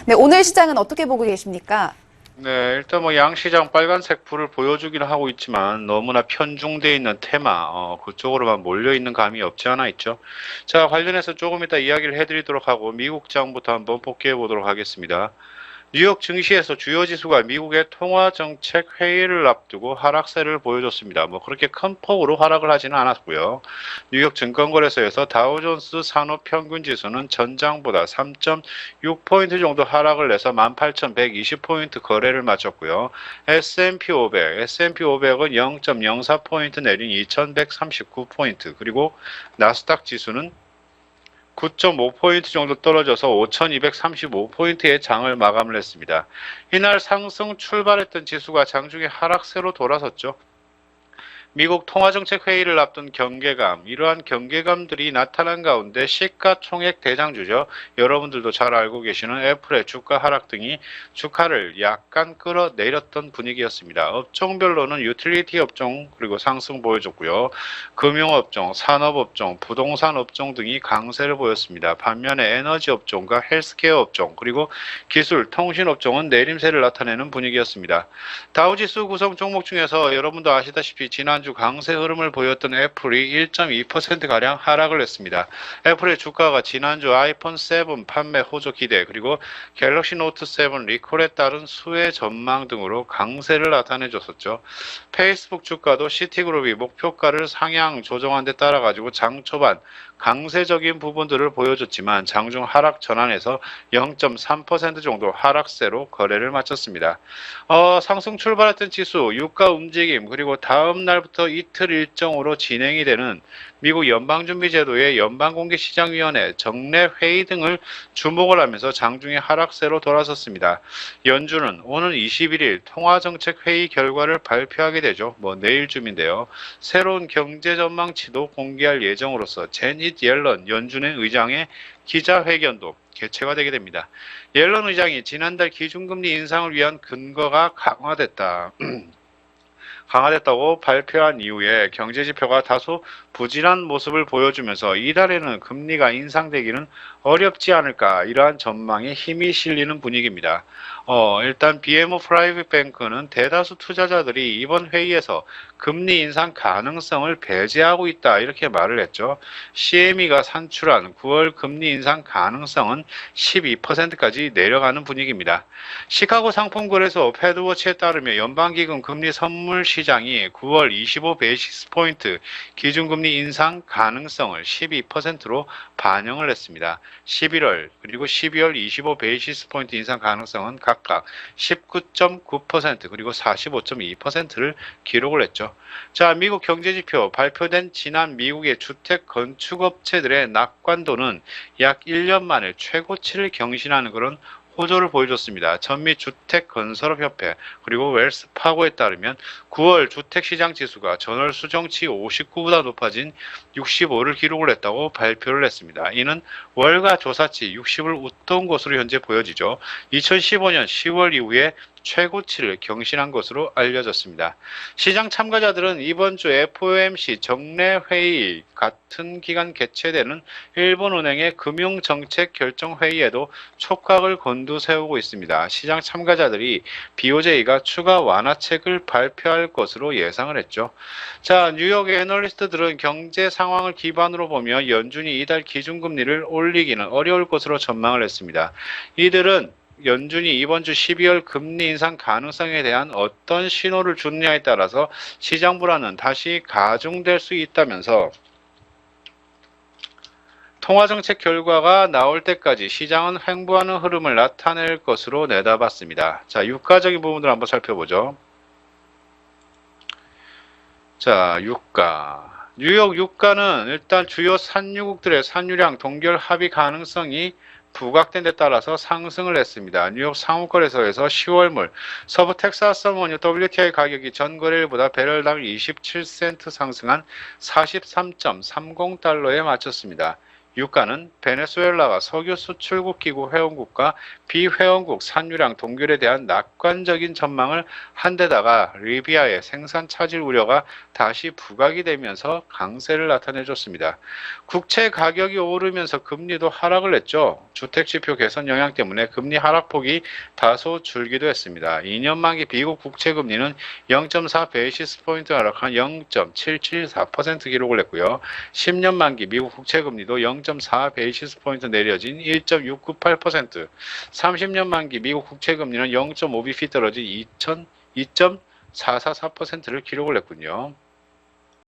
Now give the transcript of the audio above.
네, 오늘 시장은 어떻게 보고 계십니까? 네, 일단 뭐 양시장 빨간색 불을 보여주기는 하고 있지만 너무나 편중되어 있는 테마, 그쪽으로만 몰려 있는 감이 없지 않아 있죠. 자, 관련해서 조금 이따 이야기를 해드리도록 하고 미국장부터 한번 복귀해 보도록 하겠습니다. 뉴욕 증시에서 주요 지수가 미국의 통화 정책 회의를 앞두고 하락세를 보여줬습니다. 뭐 그렇게 큰 폭으로 하락을 하지는 않았고요. 뉴욕 증권거래소에서 다우존스 산업 평균 지수는 전장보다 3.6포인트 정도 하락을 내서 18,120포인트 거래를 마쳤고요. S&P 500, S&P 500은 0.04포인트 내린 2,139포인트, 그리고 나스닥 지수는 9.5포인트 정도 떨어져서 5,235포인트의 장을 마감을 했습니다. 이날 상승 출발했던 지수가 장중에 하락세로 돌아섰죠. 미국 통화정책 회의를 앞둔 경계감, 이러한 경계감들이 나타난 가운데 시가총액 대장주죠. 여러분들도 잘 알고 계시는 애플의 주가 하락 등이 주가를 약간 끌어내렸던 분위기였습니다. 업종별로는 유틸리티 업종 그리고 상승 보여줬고요. 금융업종, 산업업종, 부동산 업종 등이 강세를 보였습니다. 반면에 에너지 업종과 헬스케어 업종 그리고 기술, 통신 업종은 내림세를 나타내는 분위기였습니다. 다우지수 구성 종목 중에서 여러분도 아시다시피 지난주 강세 흐름을 보였던 애플이 1.2%가량 하락을 했습니다. 애플의 주가가 지난주 아이폰 7 판매 호조 기대 그리고 갤럭시 노트 7 리콜에 따른 수혜 전망 등으로 강세를 나타내줬었죠. 페이스북 주가도 시티그룹이 목표가를 상향 조정한 데 따라 가지고 장 초반 강세적인 부분들을 보여줬지만 장중 하락 전환에서 0.3% 정도 하락세로 거래를 마쳤습니다. 상승 출발했던 지수, 유가 움직임, 그리고 다음 날부터 이틀 일정으로 진행이 되는 미국 연방준비제도의 연방공개시장위원회 정례 회의 등을 주목을 하면서 장중에 하락세로 돌아섰습니다. 연준은 오는 21일 통화정책회의 결과를 발표하게 되죠. 뭐 내일쯤인데요. 새로운 경제 전망치도 공개할 예정으로서 제닛 옐런 연준의 의장의 기자회견도 개최가 되게 됩니다. 옐런 의장이 지난달 기준금리 인상을 위한 근거가 강화됐다고 발표한 이후에 경제 지표가 다소 부진한 모습을 보여주면서 이달에는 금리가 인상되기는 어렵지 않을까 이러한 전망에 힘이 실리는 분위기입니다. 일단 BMO 프라이빗 뱅크는 대다수 투자자들이 이번 회의에서 금리 인상 가능성을 배제하고 있다 이렇게 말을 했죠. CME가 산출한 9월 금리 인상 가능성은 12%까지 내려가는 분위기입니다. 시카고 상품거래소 패드워치에 따르면 연방기금 금리 선물 시장이 9월 25베이시스 포인트 기준금리 인상 가능성을 12%로 반영을 했습니다. 11월 그리고 12월 25베이시스 포인트 인상 가능성은 각각 19.9% 그리고 45.2%를 기록을 했죠. 자, 미국 경제지표 발표된 지난 미국의 주택 건축업체들의 낙관도는 약 1년 만에 최고치를 경신하는 그런 호조를 보여줬습니다. 전미주택건설업협회 그리고 웰스파고에 따르면 9월 주택시장 지수가 전월 수정치 59보다 높아진 65를 기록을 했다고 발표를 했습니다. 이는 월가 조사치 60을 웃돈 것으로 현재 보여지죠. 2015년 10월 이후에 최고치를 경신한 것으로 알려졌습니다. 시장 참가자들은 이번 주 FOMC 정례회의 같은 기간 개최되는 일본은행의 금융정책 결정회의에도 촉각을 곤두세우고 있습니다. 시장 참가자들이 BOJ가 추가 완화책을 발표할 것으로 예상을 했죠. 자, 뉴욕 애널리스트들은 경제 상황을 기반으로 보며 연준이 이달 기준금리를 올리기는 어려울 것으로 전망을 했습니다. 이들은 연준이 이번 주 12월 금리 인상 가능성에 대한 어떤 신호를 주느냐에 따라서 시장 불안은 다시 가중될 수 있다면서 통화정책 결과가 나올 때까지 시장은 횡보하는 흐름을 나타낼 것으로 내다봤습니다. 자, 유가적인 부분들 한번 살펴보죠. 자, 유가. 뉴욕 유가는 일단 주요 산유국들의 산유량 동결 합의 가능성이 부각된 데 따라서 상승을 했습니다. 뉴욕 상호거래소에서 10월물 서부 텍사스 원유 WTI 가격이 전 거래일보다 배럴당 27센트 상승한 43.30달러에 마쳤습니다. 유가는 베네수엘라가 석유 수출국 기구 회원국과 비회원국 산유량 동결에 대한 낙관적인 전망을 한 데다가 리비아의 생산 차질 우려가 다시 부각이 되면서 강세를 나타내줬습니다. 국채 가격이 오르면서 금리도 하락을 했죠. 주택지표 개선 영향 때문에 금리 하락폭이 다소 줄기도 했습니다. 2년 만기 미국 국채 금리는 0.4 베이시스 포인트 하락한 0.774% 기록을 했고요. 10년 만기 미국 국채 금리도 0.4 베이시스 포인트 내려진 1.698%, 30년 만기 미국 국채 금리는 0.5bp 떨어진 2.444%를 기록을 했군요.